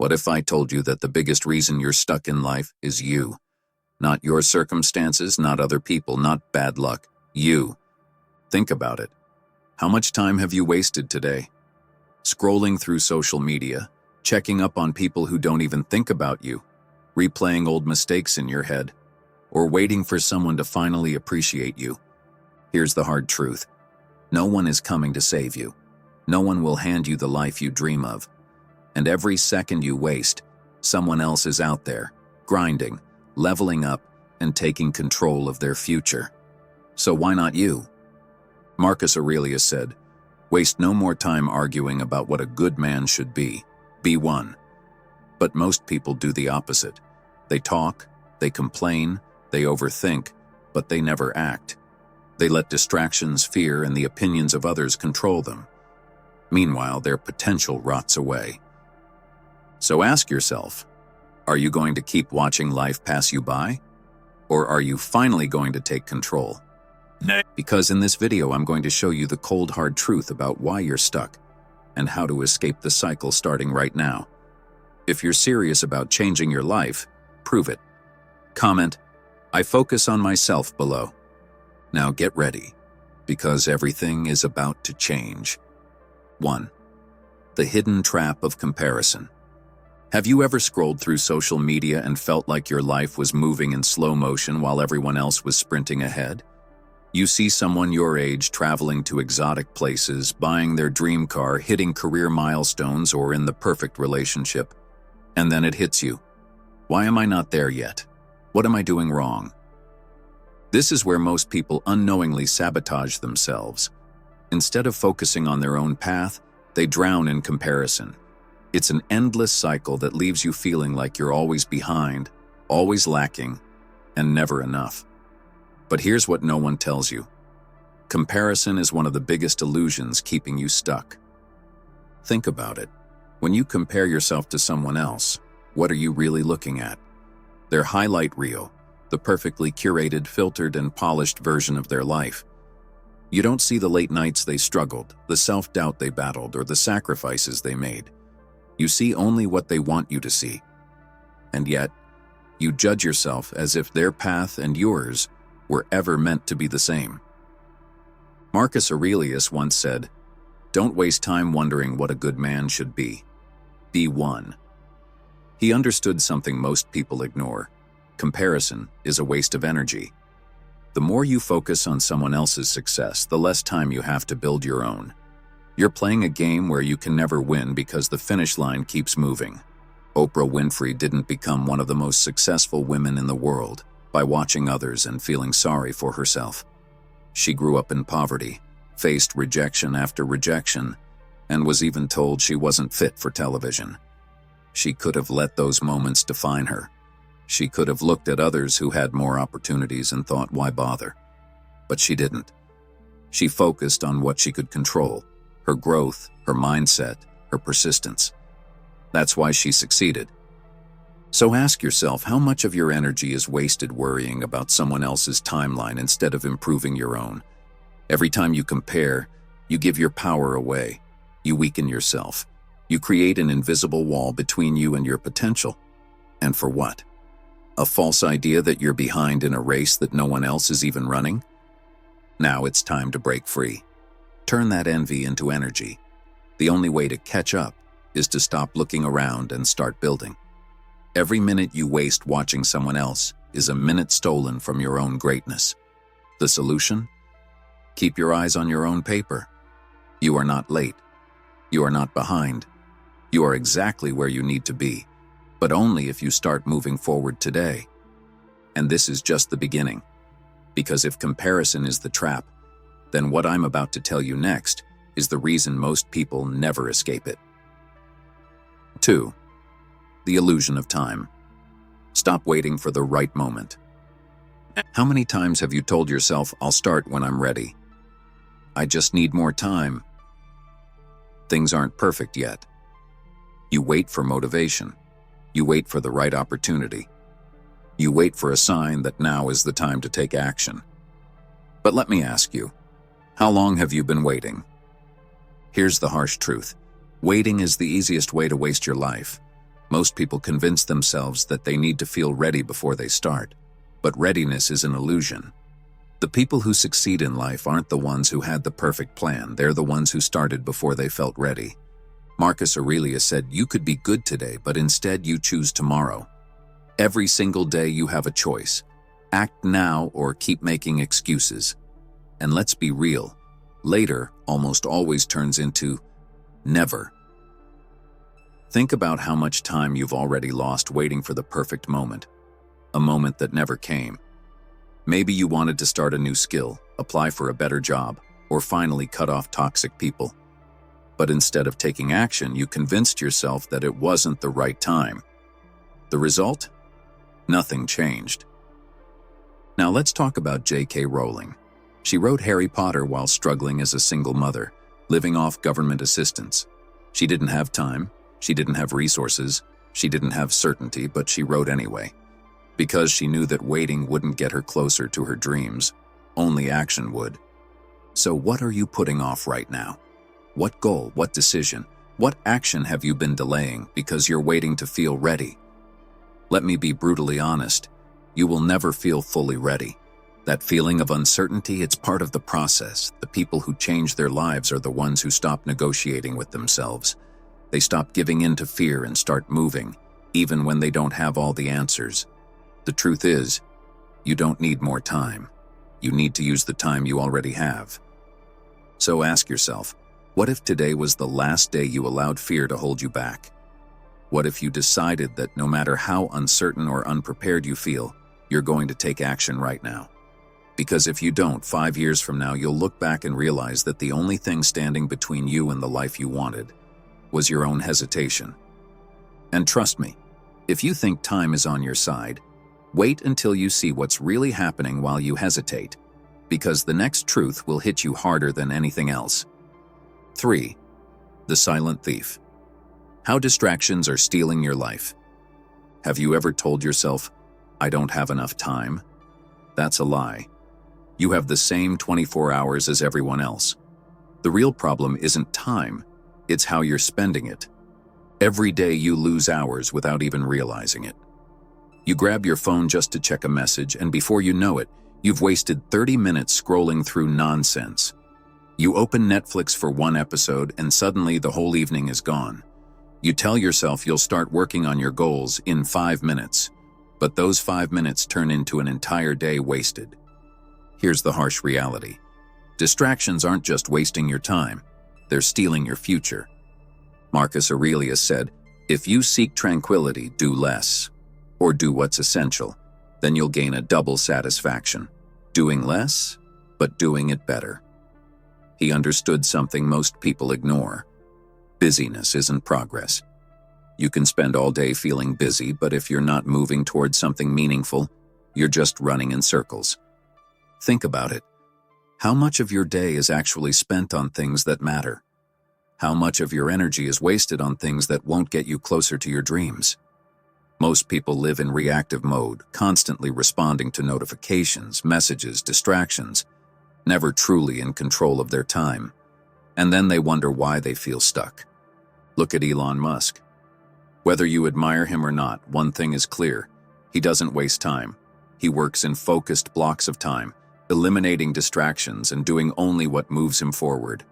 What if I told you that the biggest reason you're stuck in life is you? Not your circumstances, not other people, not bad luck. You. Think about it. How much time have you wasted today? Scrolling through social media, checking up on people who don't even think about you, replaying old mistakes in your head, or waiting for someone to finally appreciate you. Here's the hard truth. No one is coming to save you. No one will hand you the life you dream of. And every second you waste, someone else is out there, grinding, leveling up, and taking control of their future. So why not you? Marcus Aurelius said, "Waste no more time arguing about what a good man should be. Be one." But most people do the opposite. They talk, they complain, they overthink, but they never act. They let distractions, fear, and the opinions of others control them. Meanwhile, their potential rots away. So ask yourself, are you going to keep watching life pass you by? Or are you finally going to take control? Because in this video, I'm going to show you the cold, hard truth about why you're stuck and how to escape the cycle starting right now. If you're serious about changing your life, prove it. Comment, "I focus on myself" below. Now get ready, because everything is about to change. 1. The hidden trap of comparison. Have you ever scrolled through social media and felt like your life was moving in slow motion while everyone else was sprinting ahead? You see someone your age traveling to exotic places, buying their dream car, hitting career milestones, or in the perfect relationship. And then it hits you. Why am I not there yet? What am I doing wrong? This is where most people unknowingly sabotage themselves. Instead of focusing on their own path, they drown in comparison. It's an endless cycle that leaves you feeling like you're always behind, always lacking, and never enough. But here's what no one tells you. Comparison is one of the biggest illusions keeping you stuck. Think about it. When you compare yourself to someone else, what are you really looking at? Their highlight reel, the perfectly curated, filtered, and polished version of their life. You don't see the late nights they struggled, the self-doubt they battled, or the sacrifices they made. You see only what they want you to see. And yet, you judge yourself as if their path and yours were ever meant to be the same. Marcus Aurelius once said, "Don't waste time wondering what a good man should be. Be one." He understood something most people ignore. Comparison is a waste of energy. The more you focus on someone else's success, the less time you have to build your own. You're playing a game where you can never win because the finish line keeps moving. Oprah Winfrey didn't become one of the most successful women in the world by watching others and feeling sorry for herself. She grew up in poverty, faced rejection after rejection, and was even told she wasn't fit for television. She could have let those moments define her. She could have looked at others who had more opportunities and thought, why bother? But she didn't. She focused on what she could control, her growth, her mindset, her persistence. That's why she succeeded. So ask yourself, how much of your energy is wasted worrying about someone else's timeline instead of improving your own? Every time you compare, you give your power away. You weaken yourself. You create an invisible wall between you and your potential. And for what? A false idea that you're behind in a race that no one else is even running? Now it's time to break free. Turn that envy into energy. The only way to catch up is to stop looking around and start building. Every minute you waste watching someone else is a minute stolen from your own greatness. The solution? Keep your eyes on your own paper. You are not late. You are not behind. You are exactly where you need to be, but only if you start moving forward today. And this is just the beginning. Because if comparison is the trap, then what I'm about to tell you next is the reason most people never escape it. 2. The illusion of time. Stop waiting for the right moment. How many times have you told yourself, I'll start when I'm ready? I just need more time. Things aren't perfect yet. You wait for motivation. You wait for the right opportunity. You wait for a sign that now is the time to take action. But let me ask you, how long have you been waiting? Here's the harsh truth. Waiting is the easiest way to waste your life. Most people convince themselves that they need to feel ready before they start, but readiness is an illusion. The people who succeed in life aren't the ones who had the perfect plan, they're the ones who started before they felt ready. Marcus Aurelius said, "You could be good today, but instead you choose tomorrow." Every single day you have a choice. Act now or keep making excuses. And let's be real, later almost always turns into never. Think about how much time you've already lost waiting for the perfect moment, a moment that never came. Maybe you wanted to start a new skill, apply for a better job, or finally cut off toxic people. But instead of taking action, you convinced yourself that it wasn't the right time. The result? Nothing changed. Now let's talk about J.K. Rowling. She wrote Harry Potter while struggling as a single mother, living off government assistance. She didn't have time, she didn't have resources, she didn't have certainty, but she wrote anyway. Because she knew that waiting wouldn't get her closer to her dreams, only action would. So what are you putting off right now? What goal, what decision, what action have you been delaying because you're waiting to feel ready? Let me be brutally honest, you will never feel fully ready. That feeling of uncertainty, it's part of the process. The people who change their lives are the ones who stop negotiating with themselves. They stop giving in to fear and start moving, even when they don't have all the answers. The truth is, you don't need more time. You need to use the time you already have. So ask yourself, what if today was the last day you allowed fear to hold you back? What if you decided that no matter how uncertain or unprepared you feel, you're going to take action right now? Because if you don't, 5 years from now, you'll look back and realize that the only thing standing between you and the life you wanted was your own hesitation. And trust me, if you think time is on your side, wait until you see what's really happening while you hesitate, because the next truth will hit you harder than anything else. 3. The silent thief. How distractions are stealing your life. Have you ever told yourself, "I don't have enough time"? That's a lie. You have the same 24 hours as everyone else. The real problem isn't time, it's how you're spending it. Every day you lose hours without even realizing it. You grab your phone just to check a message, and before you know it, you've wasted 30 minutes scrolling through nonsense. You open Netflix for one episode, and suddenly the whole evening is gone. You tell yourself you'll start working on your goals in 5 minutes, but those 5 minutes turn into an entire day wasted. Here's the harsh reality. Distractions aren't just wasting your time, they're stealing your future. Marcus Aurelius said, "If you seek tranquility, do less, or do what's essential, then you'll gain a double satisfaction, doing less, but doing it better." He understood something most people ignore. Busyness isn't progress. You can spend all day feeling busy, but if you're not moving towards something meaningful, you're just running in circles. Think about it. How much of your day is actually spent on things that matter? How much of your energy is wasted on things that won't get you closer to your dreams? Most people live in reactive mode, constantly responding to notifications, messages, distractions, never truly in control of their time. And then they wonder why they feel stuck. Look at Elon Musk. Whether you admire him or not, one thing is clear. He doesn't waste time. He works in focused blocks of time, eliminating distractions and doing only what moves him forward.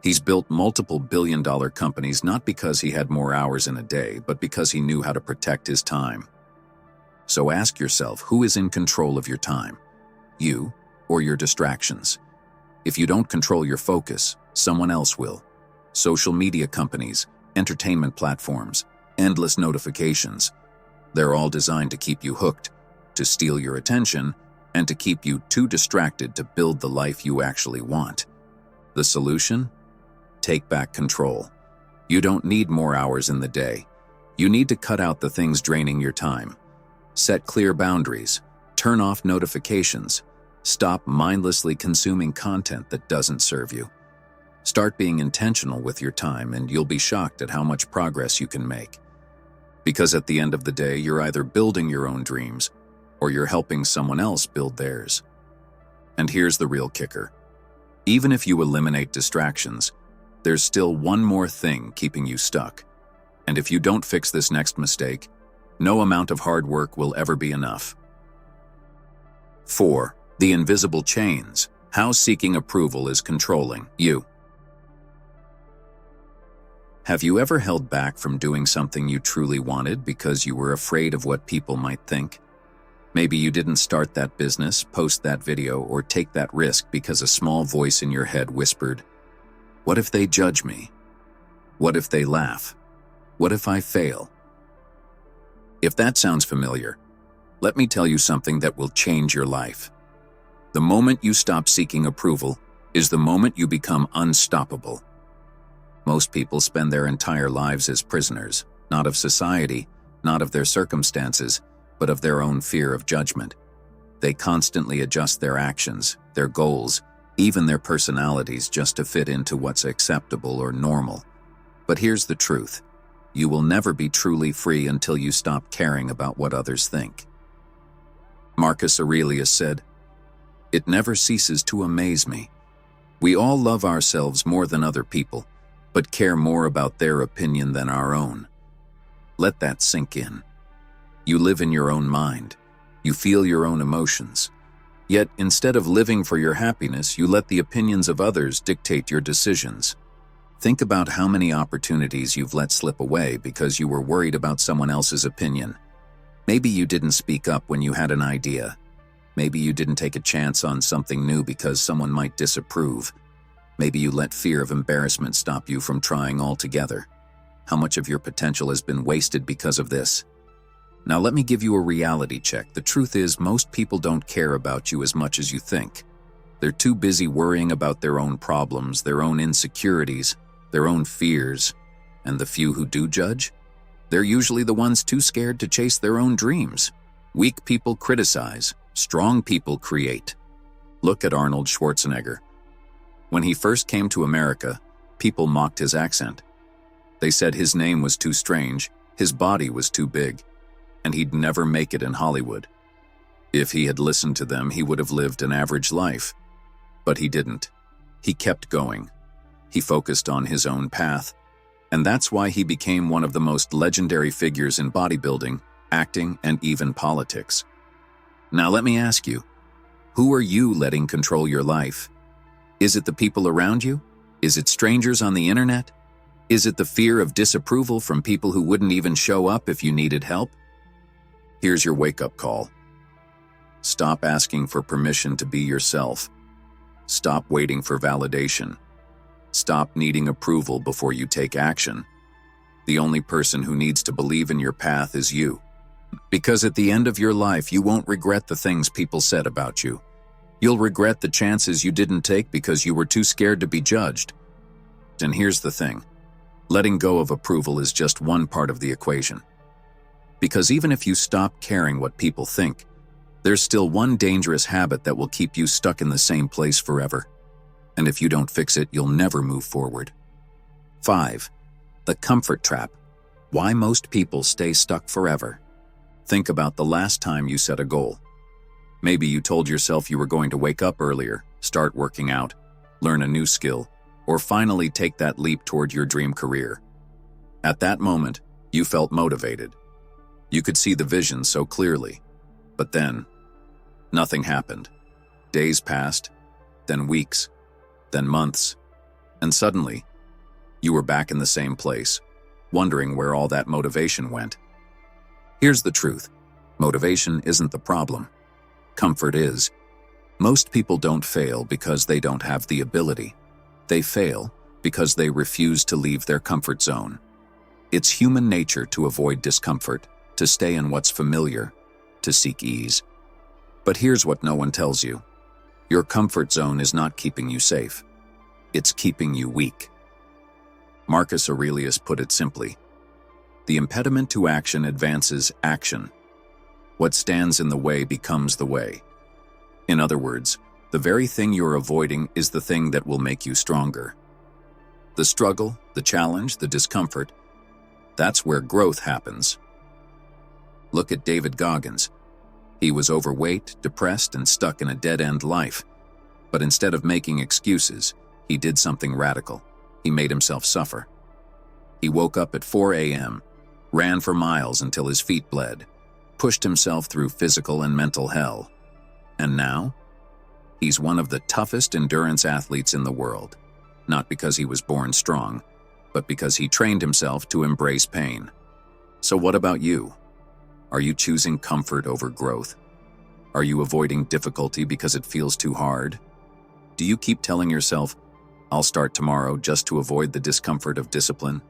He's built multiple billion-dollar companies not because he had more hours in a day, but because he knew how to protect his time. So ask yourself, who is in control of your time? You or your distractions? If you don't control your focus, someone else will. Social media companies, entertainment platforms, endless notifications. They're all designed to keep you hooked, to steal your attention, and to keep you too distracted to build the life you actually want. The solution? Take back control. You don't need more hours in the day. You need to cut out the things draining your time. Set clear boundaries. Turn off notifications. Stop mindlessly consuming content that doesn't serve you. Start being intentional with your time, and you'll be shocked at how much progress you can make. Because at the end of the day, you're either building your own dreams, or you're helping someone else build theirs. And here's the real kicker. Even if you eliminate distractions, there's still one more thing keeping you stuck. And if you don't fix this next mistake, no amount of hard work will ever be enough. 4. The invisible chains. How seeking approval is controlling you. Have you ever held back from doing something you truly wanted because you were afraid of what people might think? Maybe you didn't start that business, post that video, or take that risk because a small voice in your head whispered, "What if they judge me? What if they laugh? What if I fail?" If that sounds familiar, let me tell you something that will change your life. The moment you stop seeking approval is the moment you become unstoppable. Most people spend their entire lives as prisoners, not of society, not of their circumstances, but of their own fear of judgment. They constantly adjust their actions, their goals, even their personalities just to fit into what's acceptable or normal. But here's the truth. You will never be truly free until you stop caring about what others think. Marcus Aurelius said, "It never ceases to amaze me. We all love ourselves more than other people, but care more about their opinion than our own." Let that sink in. You live in your own mind. You feel your own emotions. Yet, instead of living for your happiness, you let the opinions of others dictate your decisions. Think about how many opportunities you've let slip away because you were worried about someone else's opinion. Maybe you didn't speak up when you had an idea. Maybe you didn't take a chance on something new because someone might disapprove. Maybe you let fear of embarrassment stop you from trying altogether. How much of your potential has been wasted because of this? Now let me give you a reality check. The truth is, most people don't care about you as much as you think. They're too busy worrying about their own problems, their own insecurities, their own fears. And the few who do judge? They're usually the ones too scared to chase their own dreams. Weak people criticize. Strong people create. Look at Arnold Schwarzenegger. When he first came to America, people mocked his accent. They said his name was too strange, his body was too big, and he'd never make it in Hollywood. If he had listened to them, he would have lived an average life. But he didn't. He kept going. He focused on his own path, and that's why he became one of the most legendary figures in bodybuilding, acting, and even politics. Now let me ask you, who are you letting control your life? Is it the people around you? Is it strangers on the internet? Is it the fear of disapproval from people who wouldn't even show up if you needed help? Here's your wake-up call. Stop asking for permission to be yourself. Stop waiting for validation. Stop needing approval before you take action. The only person who needs to believe in your path is you. Because at the end of your life, you won't regret the things people said about you. You'll regret the chances you didn't take because you were too scared to be judged. And here's the thing. Letting go of approval is just one part of the equation. Because even if you stop caring what people think, there's still one dangerous habit that will keep you stuck in the same place forever. And if you don't fix it, you'll never move forward. 5. The comfort trap. Why most people stay stuck forever. Think about the last time you set a goal. Maybe you told yourself you were going to wake up earlier, start working out, learn a new skill, or finally take that leap toward your dream career. At that moment, you felt motivated. You could see the vision so clearly. But then, nothing happened. Days passed, then weeks, then months, and suddenly, you were back in the same place, wondering where all that motivation went. Here's the truth. Motivation isn't the problem. Comfort is. Most people don't fail because they don't have the ability. They fail because they refuse to leave their comfort zone. It's human nature to avoid discomfort, to stay in what's familiar, to seek ease. But here's what no one tells you. Your comfort zone is not keeping you safe. It's keeping you weak. Marcus Aurelius put it simply. The impediment to action advances action. What stands in the way becomes the way. In other words, the very thing you're avoiding is the thing that will make you stronger. The struggle, the challenge, the discomfort, that's where growth happens. Look at David Goggins. He was overweight, depressed, and stuck in a dead-end life. But instead of making excuses, he did something radical. He made himself suffer. He woke up at 4 a.m., ran for miles until his feet bled, pushed himself through physical and mental hell. And now? He's one of the toughest endurance athletes in the world, not because he was born strong, but because he trained himself to embrace pain. So what about you? Are you choosing comfort over growth? Are you avoiding difficulty because it feels too hard? Do you keep telling yourself, "I'll start tomorrow," just to avoid the discomfort of discipline?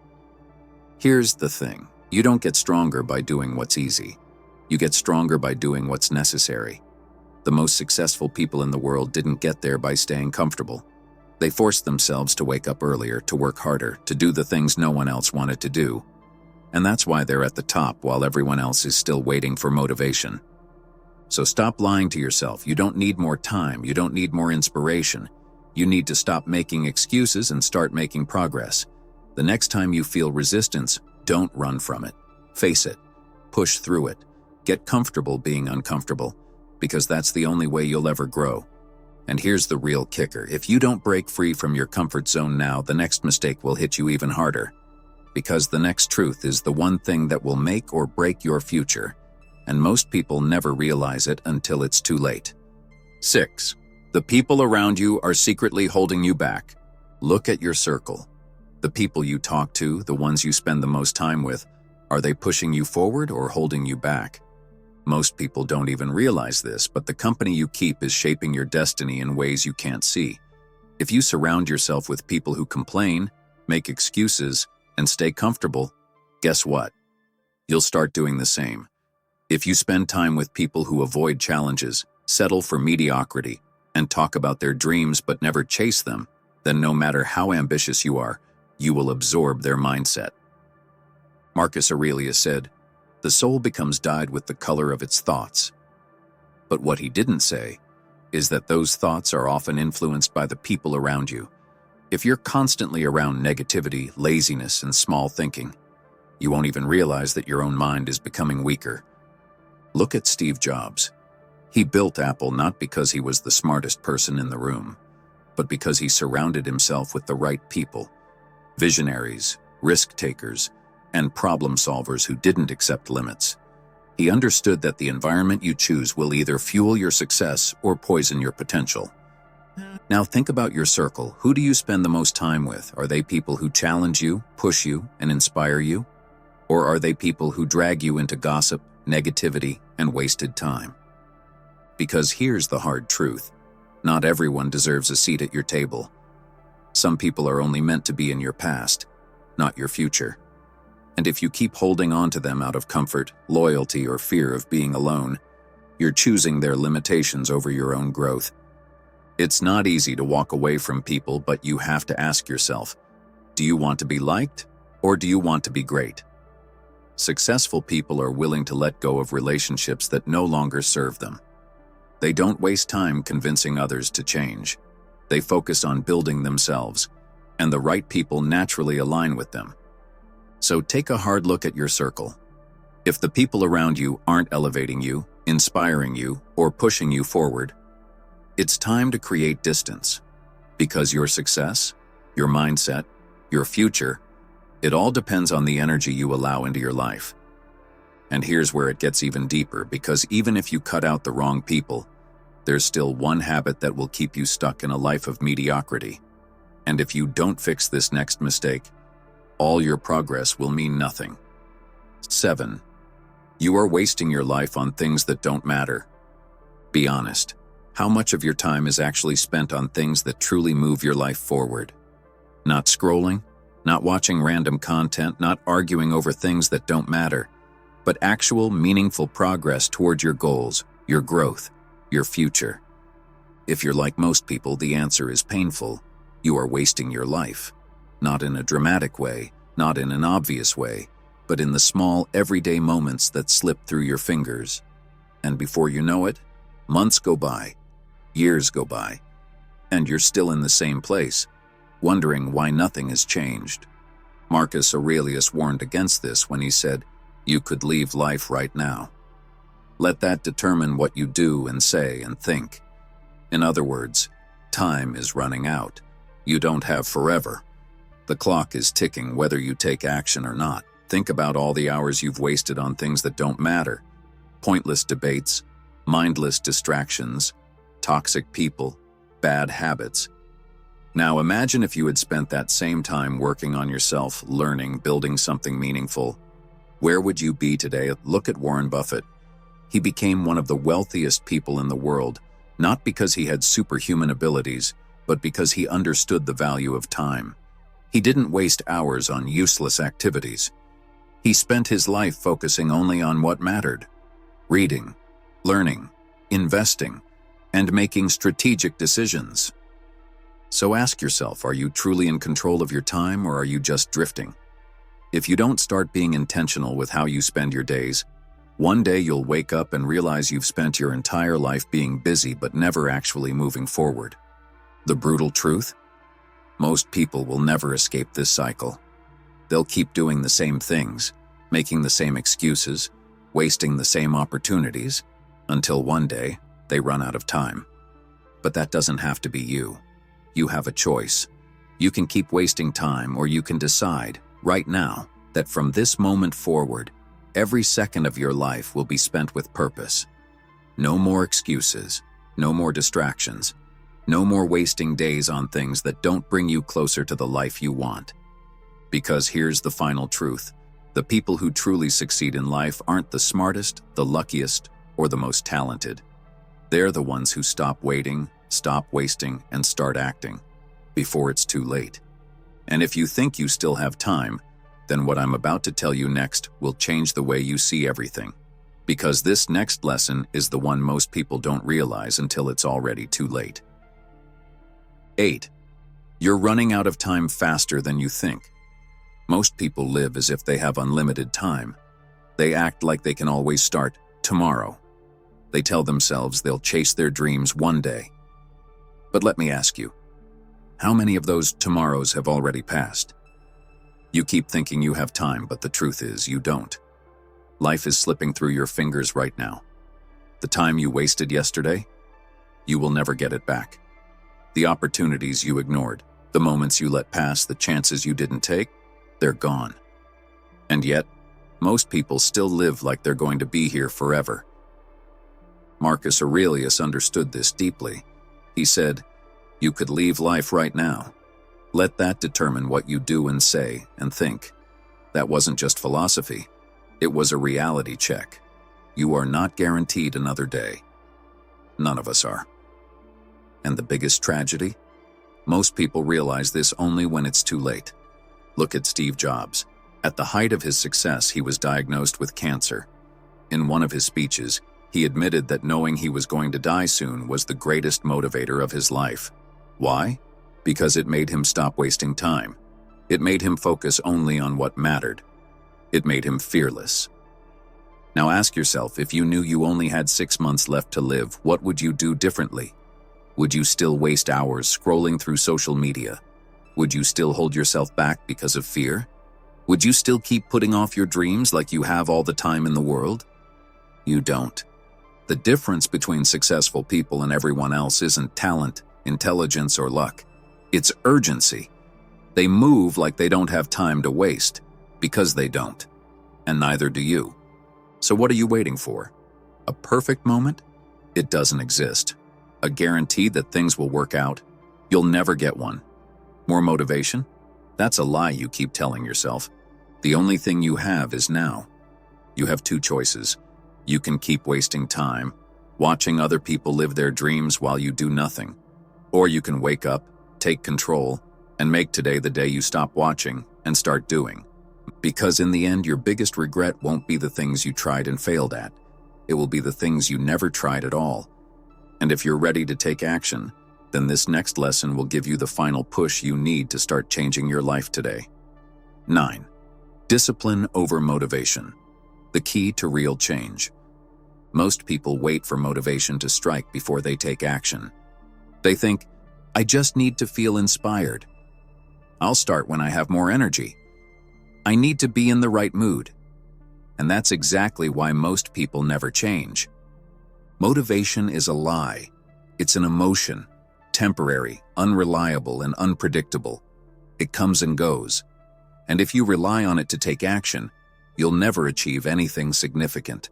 Here's the thing. You don't get stronger by doing what's easy. You get stronger by doing what's necessary. The most successful people in the world didn't get there by staying comfortable. They forced themselves to wake up earlier, to work harder, to do the things no one else wanted to do. And that's why they're at the top while everyone else is still waiting for motivation. So stop lying to yourself. You don't need more time. You don't need more inspiration. You need to stop making excuses and start making progress. The next time you feel resistance, don't run from it. Face it. Push through it. Get comfortable being uncomfortable, because that's the only way you'll ever grow. And here's the real kicker. If you don't break free from your comfort zone now, the next mistake will hit you even harder. Because the next truth is the one thing that will make or break your future. And most people never realize it until it's too late. 6. The people around you are secretly holding you back. Look at your circle. The people you talk to, the ones you spend the most time with, are they pushing you forward or holding you back? Most people don't even realize this, but the company you keep is shaping your destiny in ways you can't see. If you surround yourself with people who complain, make excuses, and stay comfortable, guess what? You'll start doing the same. If you spend time with people who avoid challenges, settle for mediocrity, and talk about their dreams but never chase them, then no matter how ambitious you are, you will absorb their mindset. Marcus Aurelius said, "The soul becomes dyed with the color of its thoughts." But what he didn't say is that those thoughts are often influenced by the people around you. If you're constantly around negativity, laziness, and small thinking, you won't even realize that your own mind is becoming weaker. Look at Steve Jobs. He built Apple not because he was the smartest person in the room, but because he surrounded himself with the right people, visionaries, risk-takers, and problem-solvers who didn't accept limits. He understood that the environment you choose will either fuel your success or poison your potential. Now think about your circle. Who do you spend the most time with? Are they people who challenge you, push you, and inspire you? Or are they people who drag you into gossip, negativity, and wasted time? Because here's the hard truth. Not everyone deserves a seat at your table. Some people are only meant to be in your past, not your future. And if you keep holding on to them out of comfort, loyalty, or fear of being alone, you're choosing their limitations over your own growth. It's not easy to walk away from people, but you have to ask yourself, do you want to be liked, or do you want to be great? Successful people are willing to let go of relationships that no longer serve them. They don't waste time convincing others to change. They focus on building themselves, and the right people naturally align with them. So take a hard look at your circle. If the people around you aren't elevating you, inspiring you, or pushing you forward, it's time to create distance. Because your success, your mindset, your future, it all depends on the energy you allow into your life. And here's where it gets even deeper, because even if you cut out the wrong people, there's still one habit that will keep you stuck in a life of mediocrity. And if you don't fix this next mistake, all your progress will mean nothing. 7. You are wasting your life on things that don't matter. Be honest. How much of your time is actually spent on things that truly move your life forward? Not scrolling, not watching random content, not arguing over things that don't matter, but actual meaningful progress toward your goals, your growth, your future. If you're like most people, the answer is painful. You are wasting your life. Not in a dramatic way, not in an obvious way, but in the small, everyday moments that slip through your fingers. And before you know it, months go by, years go by, and you're still in the same place, wondering why nothing has changed. Marcus Aurelius warned against this when he said, "You could leave life right now." Let that determine what you do and say and think. In other words, time is running out. You don't have forever. The clock is ticking whether you take action or not. Think about all the hours you've wasted on things that don't matter. Pointless debates, mindless distractions, toxic people, bad habits. Now imagine if you had spent that same time working on yourself, learning, building something meaningful. Where would you be today? Look at Warren Buffett. He became one of the wealthiest people in the world, not because he had superhuman abilities, but because he understood the value of time. He didn't waste hours on useless activities. He spent his life focusing only on what mattered: reading, learning, investing, and making strategic decisions. So ask yourself, are you truly in control of your time, or are you just drifting? If you don't start being intentional with how you spend your days, one day you'll wake up and realize you've spent your entire life being busy but never actually moving forward. The brutal truth? Most people will never escape this cycle. They'll keep doing the same things, making the same excuses, wasting the same opportunities, until one day they run out of time. But that doesn't have to be you. You have a choice. You can keep wasting time, or you can decide, right now, that from this moment forward, every second of your life will be spent with purpose. No more excuses, no more distractions, no more wasting days on things that don't bring you closer to the life you want. Because here's the final truth: the people who truly succeed in life aren't the smartest, the luckiest, or the most talented. They're the ones who stop waiting, stop wasting, and start acting before it's too late. And if you think you still have time, then what I'm about to tell you next will change the way you see everything. Because this next lesson is the one most people don't realize until it's already too late. 8. You're running out of time faster than you think. Most people live as if they have unlimited time. They act like they can always start tomorrow. They tell themselves they'll chase their dreams one day. But let me ask you, how many of those tomorrows have already passed? You keep thinking you have time, but the truth is you don't. Life is slipping through your fingers right now. The time you wasted yesterday, you will never get it back. The opportunities you ignored, the moments you let pass, the chances you didn't take, they're gone. And yet, most people still live like they're going to be here forever. Marcus Aurelius understood this deeply. He said, "You could leave life right now. Let that determine what you do and say and think." That wasn't just philosophy. It was a reality check. You are not guaranteed another day. None of us are. And the biggest tragedy? Most people realize this only when it's too late. Look at Steve Jobs. At the height of his success, he was diagnosed with cancer. In one of his speeches, he admitted that knowing he was going to die soon was the greatest motivator of his life. Why? Because it made him stop wasting time. It made him focus only on what mattered. It made him fearless. Now ask yourself, if you knew you only had 6 months left to live, what would you do differently? Would you still waste hours scrolling through social media? Would you still hold yourself back because of fear? Would you still keep putting off your dreams like you have all the time in the world? You don't. The difference between successful people and everyone else isn't talent, intelligence, or luck. It's urgency. They move like they don't have time to waste, because they don't. And neither do you. So what are you waiting for? A perfect moment? It doesn't exist. A guarantee that things will work out? You'll never get one. More motivation? That's a lie you keep telling yourself. The only thing you have is now. You have two choices. You can keep wasting time, watching other people live their dreams while you do nothing. Or you can wake up, take control, and make today the day you stop watching and start doing. Because in the end, your biggest regret won't be the things you tried and failed at. It will be the things you never tried at all. And if you're ready to take action, then this next lesson will give you the final push you need to start changing your life today. 9. Discipline over motivation. The key to real change. Most people wait for motivation to strike before they take action. They think, I just need to feel inspired. I'll start when I have more energy. I need to be in the right mood. And that's exactly why most people never change. Motivation is a lie. It's an emotion, temporary, unreliable, and unpredictable. It comes and goes. And if you rely on it to take action, you'll never achieve anything significant.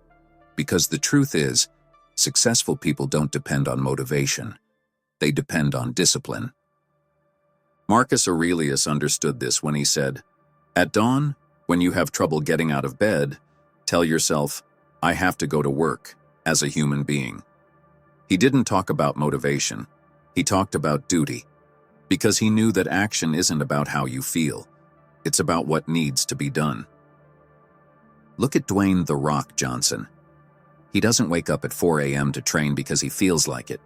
Because the truth is, successful people don't depend on motivation. They depend on discipline. Marcus Aurelius understood this when he said, "At dawn, when you have trouble getting out of bed, tell yourself, 'I have to go to work,' as a human being." He didn't talk about motivation. He talked about duty, because he knew that action isn't about how you feel. It's about what needs to be done. Look at Dwayne "The Rock" Johnson. He doesn't wake up at 4 a.m. to train because he feels like it.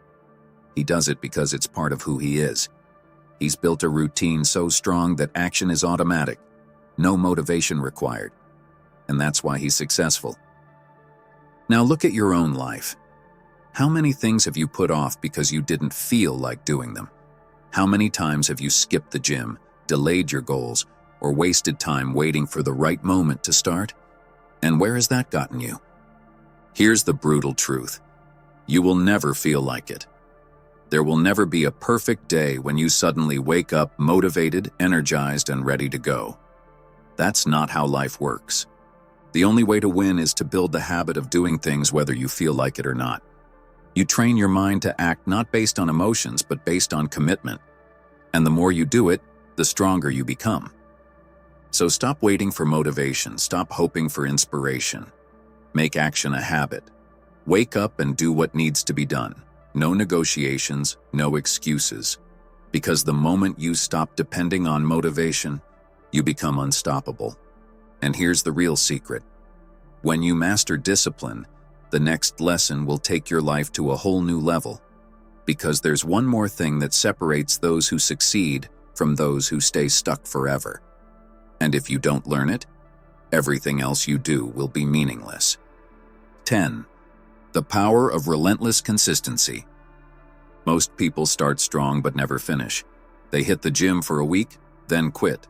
He does it because it's part of who he is. He's built a routine so strong that action is automatic, no motivation required. And that's why he's successful. Now look at your own life. How many things have you put off because you didn't feel like doing them? How many times have you skipped the gym, delayed your goals, or wasted time waiting for the right moment to start? And where has that gotten you? Here's the brutal truth. You will never feel like it. There will never be a perfect day when you suddenly wake up motivated, energized, and ready to go. That's not how life works. The only way to win is to build the habit of doing things whether you feel like it or not. You train your mind to act not based on emotions, but based on commitment. And the more you do it, the stronger you become. So stop waiting for motivation, stop hoping for inspiration. Make action a habit. Wake up and do what needs to be done. No negotiations, no excuses. Because the moment you stop depending on motivation, you become unstoppable. And here's the real secret. When you master discipline, the next lesson will take your life to a whole new level. Because there's one more thing that separates those who succeed from those who stay stuck forever. And if you don't learn it, everything else you do will be meaningless. 10. The power of relentless consistency. Most people start strong but never finish. They hit the gym for a week, then quit.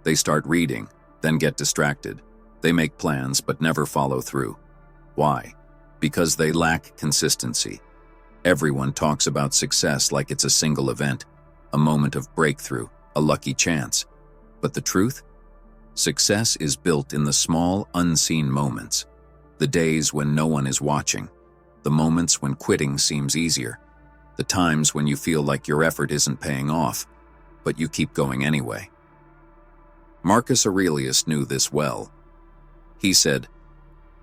They start reading, then get distracted. They make plans but never follow through. Why? Because they lack consistency. Everyone talks about success like it's a single event, a moment of breakthrough, a lucky chance. But the truth? Success is built in the small, unseen moments. The days when no one is watching. The moments when quitting seems easier. The times when you feel like your effort isn't paying off, but you keep going anyway. Marcus Aurelius knew this well. He said,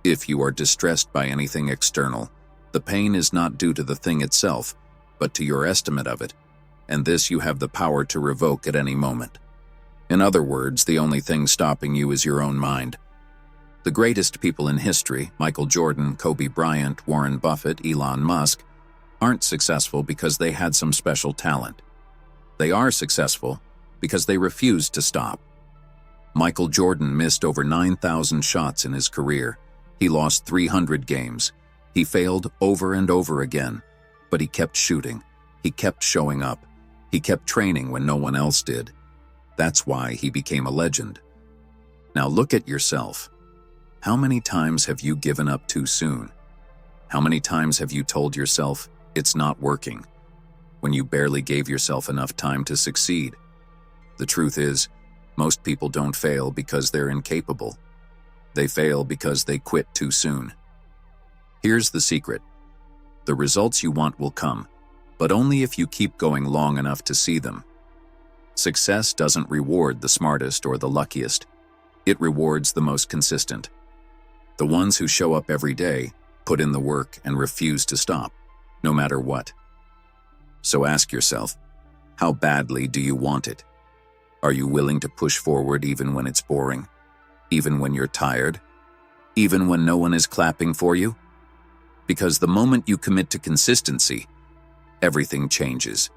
"If you are distressed by anything external, the pain is not due to the thing itself, but to your estimate of it, and this you have the power to revoke at any moment." In other words, the only thing stopping you is your own mind. The greatest people in history, Michael Jordan, Kobe Bryant, Warren Buffett, Elon Musk, aren't successful because they had some special talent. They are successful because they refused to stop. Michael Jordan missed over 9,000 shots in his career. He lost 300 games. He failed over and over again, but he kept shooting. He kept showing up. He kept training when no one else did. That's why he became a legend. Now look at yourself. How many times have you given up too soon? How many times have you told yourself, it's not working, when you barely gave yourself enough time to succeed? The truth is, most people don't fail because they're incapable. They fail because they quit too soon. Here's the secret. The results you want will come, but only if you keep going long enough to see them. Success doesn't reward the smartest or the luckiest. It rewards the most consistent. The ones who show up every day, put in the work, and refuse to stop, no matter what. So ask yourself, how badly do you want it? Are you willing to push forward even when it's boring? Even when you're tired? Even when no one is clapping for you? Because the moment you commit to consistency, everything changes.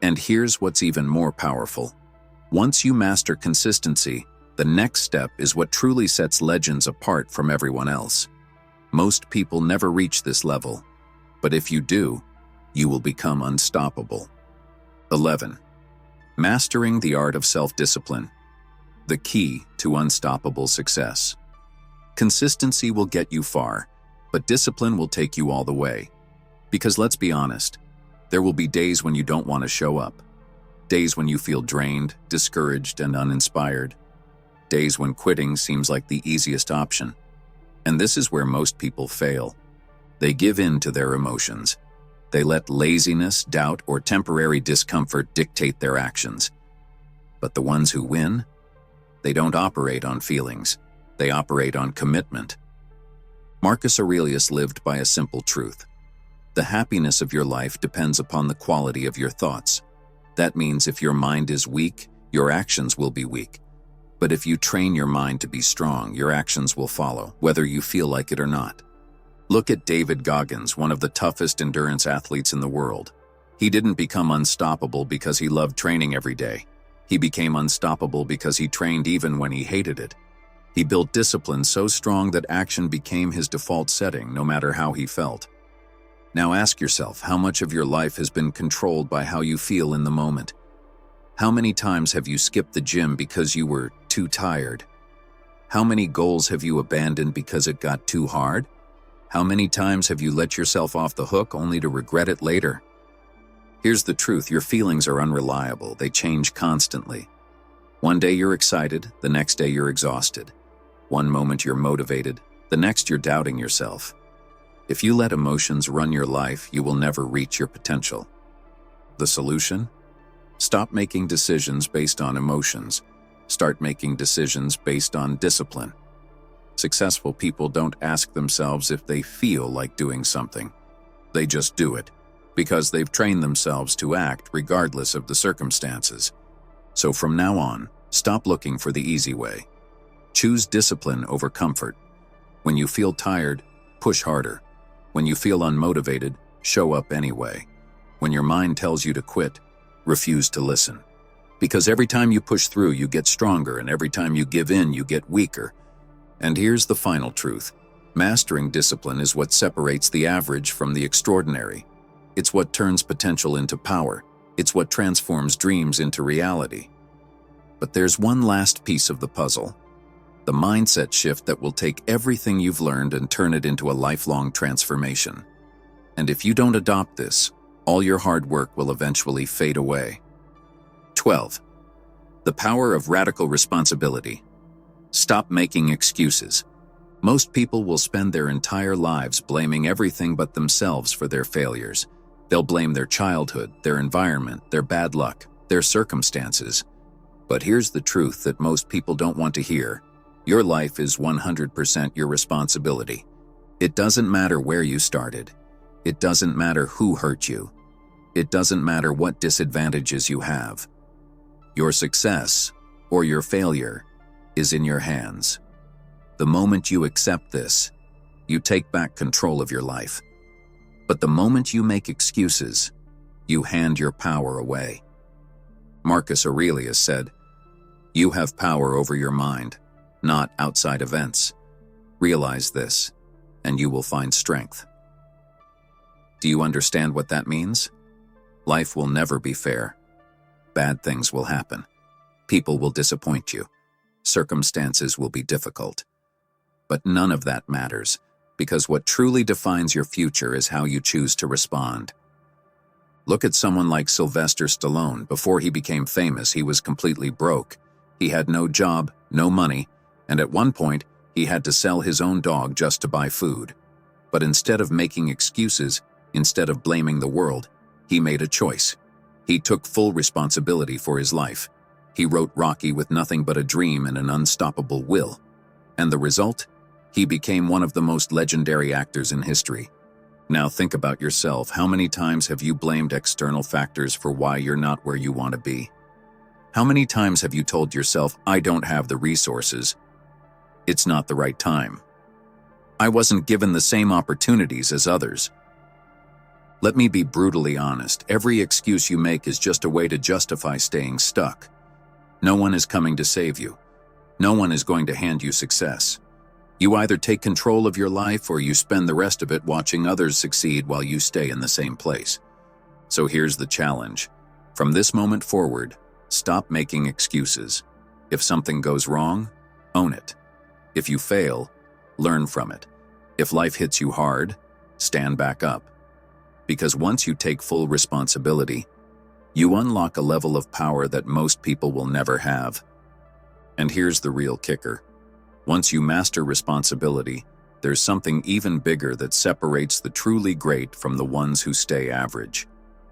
And here's what's even more powerful. Once you master consistency, the next step is what truly sets legends apart from everyone else. Most people never reach this level, but if you do, you will become unstoppable. 11. Mastering the art of self-discipline. The key to unstoppable success. Consistency will get you far, but discipline will take you all the way. Because let's be honest, there will be days when you don't want to show up. Days when you feel drained, discouraged, and uninspired. Days when quitting seems like the easiest option. And this is where most people fail. They give in to their emotions. They let laziness, doubt, or temporary discomfort dictate their actions. But the ones who win? They don't operate on feelings. They operate on commitment. Marcus Aurelius lived by a simple truth. The happiness of your life depends upon the quality of your thoughts. That means if your mind is weak, your actions will be weak. But if you train your mind to be strong, your actions will follow, whether you feel like it or not. Look at David Goggins, one of the toughest endurance athletes in the world. He didn't become unstoppable because he loved training every day. He became unstoppable because he trained even when he hated it. He built discipline so strong that action became his default setting, no matter how he felt. Now ask yourself, how much of your life has been controlled by how you feel in the moment? How many times have you skipped the gym because you were too tired? How many goals have you abandoned because it got too hard? How many times have you let yourself off the hook only to regret it later? Here's the truth, your feelings are unreliable. They change constantly. One day you're excited, the next day you're exhausted. One moment you're motivated, the next you're doubting yourself. If you let emotions run your life, you will never reach your potential. The solution? Stop making decisions based on emotions. Start making decisions based on discipline. Successful people don't ask themselves if they feel like doing something. They just do it, because they've trained themselves to act regardless of the circumstances. So from now on, stop looking for the easy way. Choose discipline over comfort. When you feel tired, push harder. When you feel unmotivated, show up anyway. When your mind tells you to quit, refuse to listen. Because every time you push through, you get stronger, and every time you give in, you get weaker. And here's the final truth. Mastering discipline is what separates the average from the extraordinary. It's what turns potential into power. It's what transforms dreams into reality. But there's one last piece of the puzzle. The mindset shift that will take everything you've learned and turn it into a lifelong transformation. And if you don't adopt this, all your hard work will eventually fade away. 12. The power of radical responsibility. Stop making excuses. Most people will spend their entire lives blaming everything but themselves for their failures. They'll blame their childhood, their environment, their bad luck, their circumstances. But here's the truth that most people don't want to hear. Your life is 100% your responsibility. It doesn't matter where you started. It doesn't matter who hurt you. It doesn't matter what disadvantages you have. Your success, or your failure, is in your hands. The moment you accept this, you take back control of your life. But the moment you make excuses, you hand your power away. Marcus Aurelius said, "You have power over your mind, not outside events. Realize this, and you will find strength." Do you understand what that means? Life will never be fair. Bad things will happen. People will disappoint you. Circumstances will be difficult. But none of that matters, because what truly defines your future is how you choose to respond. Look at someone like Sylvester Stallone. Before he became famous, he was completely broke. He had no job, no money, and at one point, he had to sell his own dog just to buy food. But instead of making excuses, instead of blaming the world, he made a choice. He took full responsibility for his life. He wrote Rocky with nothing but a dream and an unstoppable will. And the result? He became one of the most legendary actors in history. Now think about yourself. How many times have you blamed external factors for why you're not where you want to be? How many times have you told yourself, "I don't have the resources. It's not the right time. I wasn't given the same opportunities as others"? Let me be brutally honest. Every excuse you make is just a way to justify staying stuck. No one is coming to save you. No one is going to hand you success. You either take control of your life or you spend the rest of it watching others succeed while you stay in the same place. So here's the challenge. From this moment forward, stop making excuses. If something goes wrong, own it. If you fail, learn from it. If life hits you hard, stand back up. Because once you take full responsibility, You unlock a level of power that most people will never have. And here's the real kicker. Once you master responsibility, there's something even bigger that separates the truly great from the ones who stay average.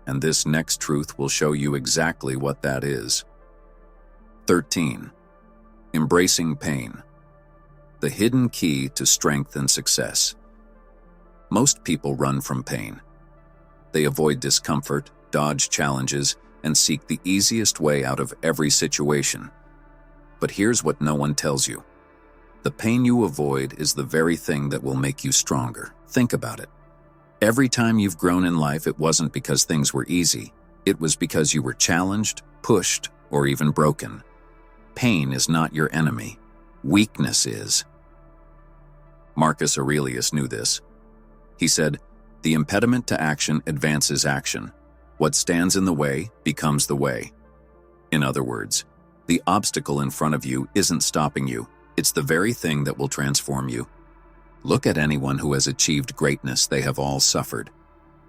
And this next truth will show you exactly what that is. 13. Embracing pain. The hidden key to strength and success. Most people run from pain. They avoid discomfort, dodge challenges, and seek the easiest way out of every situation. But here's what no one tells you. The pain you avoid is the very thing that will make you stronger. Think about it. Every time you've grown in life, it wasn't because things were easy. It was because you were challenged, pushed, or even broken. Pain is not your enemy. Weakness is. Marcus Aurelius knew this. He said, "The impediment to action advances action. What stands in the way becomes the way." In other words, the obstacle in front of you isn't stopping you. It's the very thing that will transform you. Look at anyone who has achieved greatness. They have all suffered.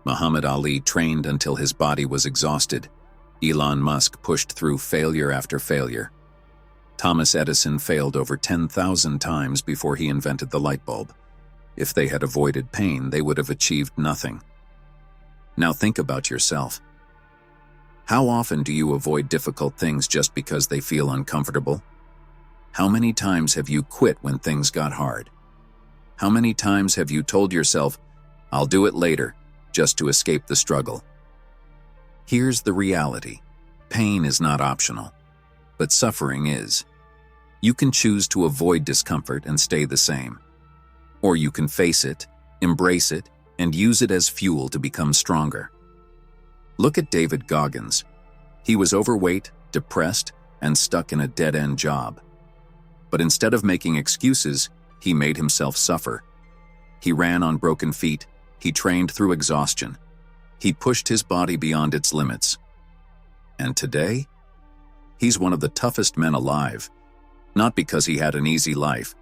Muhammad Ali trained until his body was exhausted. Elon Musk pushed through failure after failure. Thomas Edison failed over 10,000 times before he invented the light bulb. If they had avoided pain, they would have achieved nothing. Now think about yourself. How often do you avoid difficult things just because they feel uncomfortable? How many times have you quit when things got hard? How many times have you told yourself, "I'll do it later," just to escape the struggle? Here's the reality. Pain is not optional, but suffering is. You can choose to avoid discomfort and stay the same. Or you can face it, embrace it, and use it as fuel to become stronger. Look at David Goggins. He was overweight, depressed, and stuck in a dead-end job. But instead of making excuses, he made himself suffer. He ran on broken feet. He trained through exhaustion. He pushed his body beyond its limits. And today, he's one of the toughest men alive, not because he had an easy life,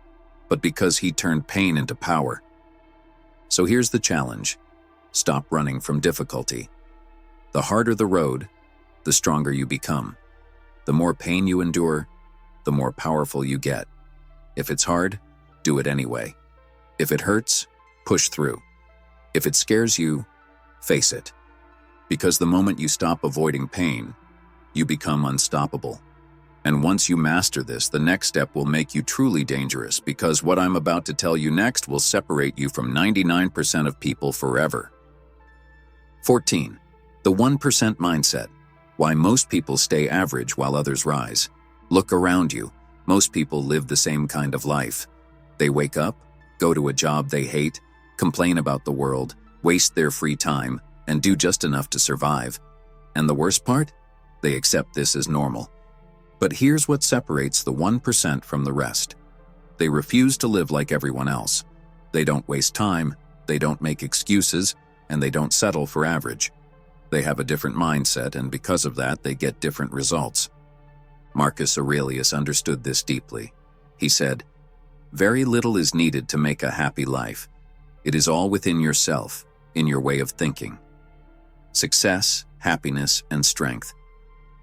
but because he turned pain into power. So here's the challenge. Stop running from difficulty. The harder the road, the stronger you become. The more pain you endure, the more powerful you get. If it's hard, do it anyway. If it hurts, push through. If it scares you, face it. Because the moment you stop avoiding pain, you become unstoppable. And once you master this, the next step will make you truly dangerous, because what I'm about to tell you next will separate you from 99% of people forever. 14. The 1% mindset. Why most people stay average while others rise. Look around you. Most people live the same kind of life. They wake up, go to a job they hate, complain about the world, waste their free time, and do just enough to survive. And the worst part? They accept this as normal. But here's what separates the 1% from the rest. They refuse to live like everyone else. They don't waste time, they don't make excuses, and they don't settle for average. They have a different mindset, and because of that, they get different results. Marcus Aurelius understood this deeply. He said, "Very little is needed to make a happy life. It is all within yourself, in your way of thinking. Success, happiness, and strength.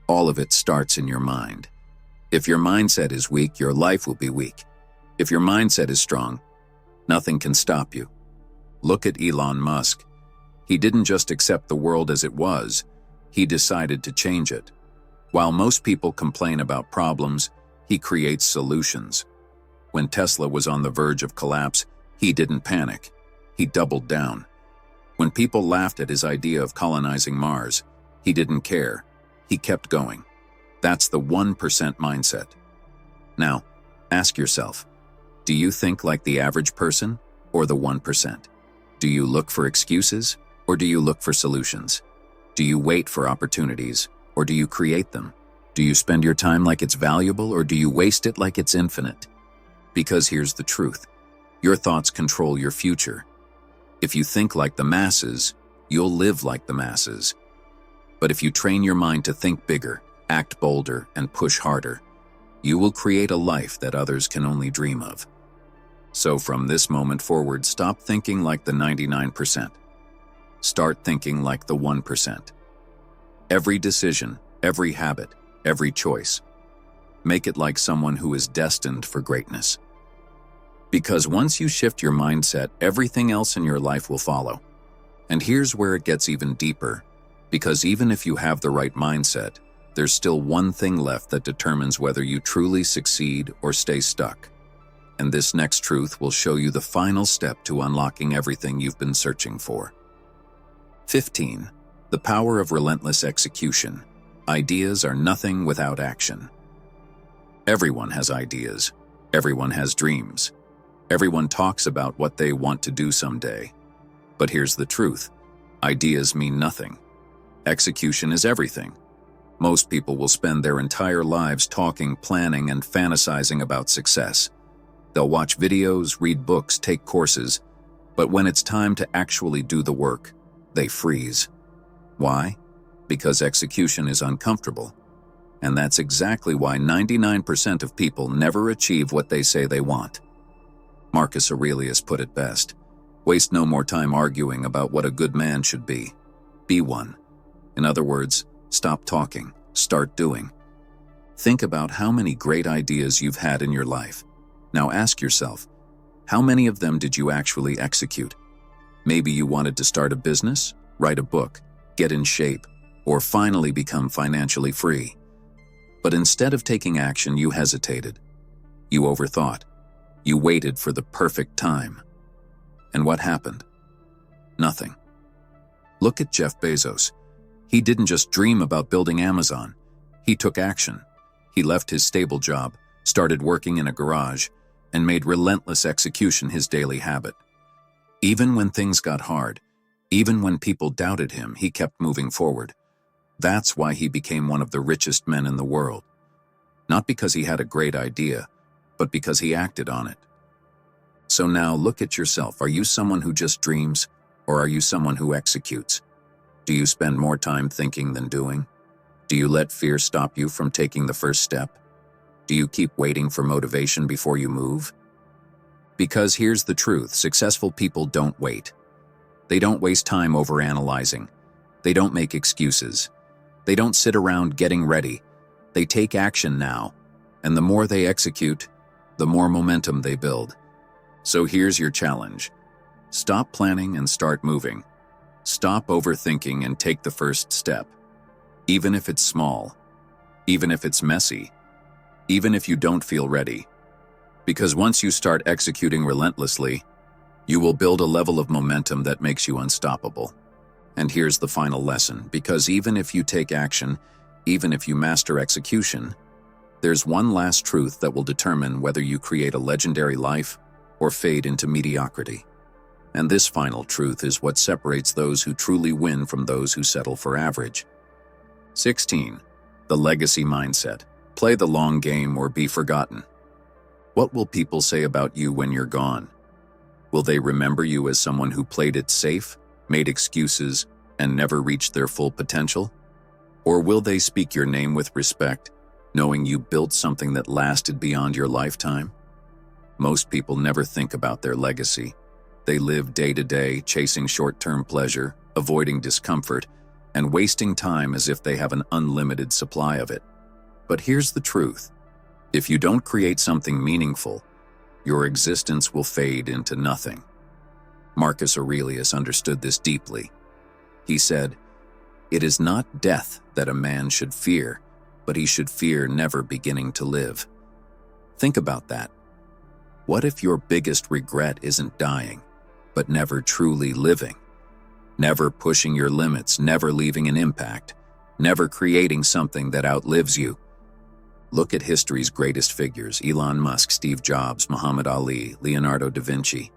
All of it starts in your mind. If your mindset is weak, your life will be weak. If your mindset is strong, nothing can stop you." Look at Elon Musk. He didn't just accept the world as it was, he decided to change it. While most people complain about problems, he creates solutions. When Tesla was on the verge of collapse, he didn't panic. He doubled down. When people laughed at his idea of colonizing Mars, he didn't care. He kept going. That's the 1% mindset. Now, ask yourself, do you think like the average person or the 1%? Do you look for excuses or do you look for solutions? Do you wait for opportunities or do you create them? Do you spend your time like it's valuable or do you waste it like it's infinite? Because here's the truth. Your thoughts control your future. If you think like the masses, you'll live like the masses. But if you train your mind to think bigger, act bolder, and push harder, you will create a life that others can only dream of. So from this moment forward, stop thinking like the 99%. Start thinking like the 1%. Every decision, every habit, every choice. Make it like someone who is destined for greatness. Because once you shift your mindset, everything else in your life will follow. And here's where it gets even deeper, because even if you have the right mindset, there's still one thing left that determines whether you truly succeed or stay stuck. And this next truth will show you the final step to unlocking everything you've been searching for. 15. The power of relentless execution. Ideas are nothing without action. Everyone has ideas. Everyone has dreams. Everyone talks about what they want to do someday. But here's the truth. Ideas mean nothing. Execution is everything. Most people will spend their entire lives talking, planning, and fantasizing about success. They'll watch videos, read books, take courses, but when it's time to actually do the work, they freeze. Why? Because execution is uncomfortable. And that's exactly why 99% of people never achieve what they say they want. Marcus Aurelius put it best. Waste no more time arguing about what a good man should be. Be one. In other words, stop talking, start doing. Think about how many great ideas you've had in your life. Now ask yourself, how many of them did you actually execute? Maybe you wanted to start a business, write a book, get in shape, or finally become financially free. But instead of taking action, you hesitated. You overthought. You waited for the perfect time. And what happened? Nothing. Look at Jeff Bezos. He didn't just dream about building Amazon. He took action. He left his stable job, started working in a garage, and made relentless execution his daily habit. Even when things got hard, even when people doubted him, he kept moving forward. That's why he became one of the richest men in the world. Not because he had a great idea, but because he acted on it. So now look at yourself. Are you someone who just dreams, or are you someone who executes? Do you spend more time thinking than doing? Do you let fear stop you from taking the first step? Do you keep waiting for motivation before you move? Because here's the truth, successful people don't wait. They don't waste time overanalyzing. They don't make excuses. They don't sit around getting ready. They take action now, and the more they execute, the more momentum they build. So here's your challenge. Stop planning and start moving. Stop overthinking and take the first step. Even if it's small, even if it's messy, even if you don't feel ready. Because once you start executing relentlessly, you will build a level of momentum that makes you unstoppable. And here's the final lesson, because even if you take action, even if you master execution, there's one last truth that will determine whether you create a legendary life or fade into mediocrity. And this final truth is what separates those who truly win from those who settle for average. 16. The legacy mindset. Play the long game or be forgotten. What will people say about you when you're gone? Will they remember you as someone who played it safe, made excuses, and never reached their full potential? Or will they speak your name with respect, knowing you built something that lasted beyond your lifetime? Most people never think about their legacy. They live day to day, chasing short-term pleasure, avoiding discomfort, and wasting time as if they have an unlimited supply of it. But here's the truth. If you don't create something meaningful, your existence will fade into nothing. Marcus Aurelius understood this deeply. He said, "It is not death that a man should fear, but he should fear never beginning to live." Think about that. What if your biggest regret isn't dying, but never truly living? Never pushing your limits, never leaving an impact, never creating something that outlives you. Look at history's greatest figures, Elon Musk, Steve Jobs, Muhammad Ali, Leonardo da Vinci.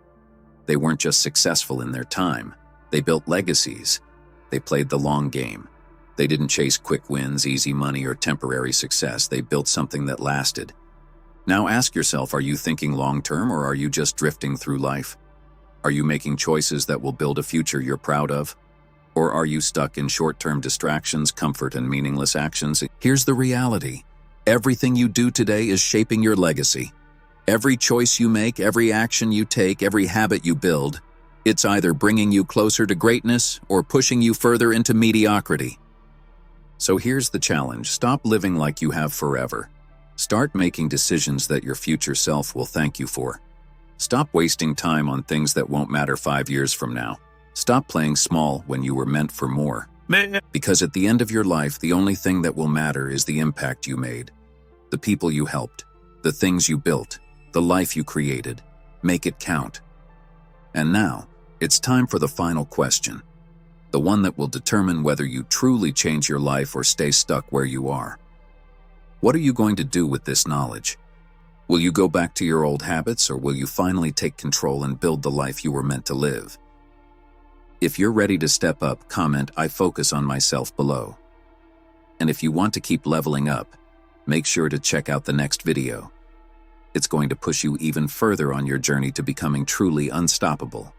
They weren't just successful in their time, they built legacies. They played the long game. They didn't chase quick wins, easy money, or temporary success. They built something that lasted. Now ask yourself, are you thinking long-term or are you just drifting through life? Are you making choices that will build a future you're proud of? Or are you stuck in short-term distractions, comfort, and meaningless actions? Here's the reality. Everything you do today is shaping your legacy. Every choice you make, every action you take, every habit you build, it's either bringing you closer to greatness or pushing you further into mediocrity. So here's the challenge. Stop living like you have forever. Start making decisions that your future self will thank you for. Stop wasting time on things that won't matter 5 years from now. Stop playing small when you were meant for more. Because at the end of your life, the only thing that will matter is the impact you made, the people you helped, the things you built, the life you created. Make it count. And now, it's time for the final question, the one that will determine whether you truly change your life or stay stuck where you are. What are you going to do with this knowledge? Will you go back to your old habits, or will you finally take control and build the life you were meant to live? If you're ready to step up, comment "I focus on myself" below. And if you want to keep leveling up, make sure to check out the next video. It's going to push you even further on your journey to becoming truly unstoppable.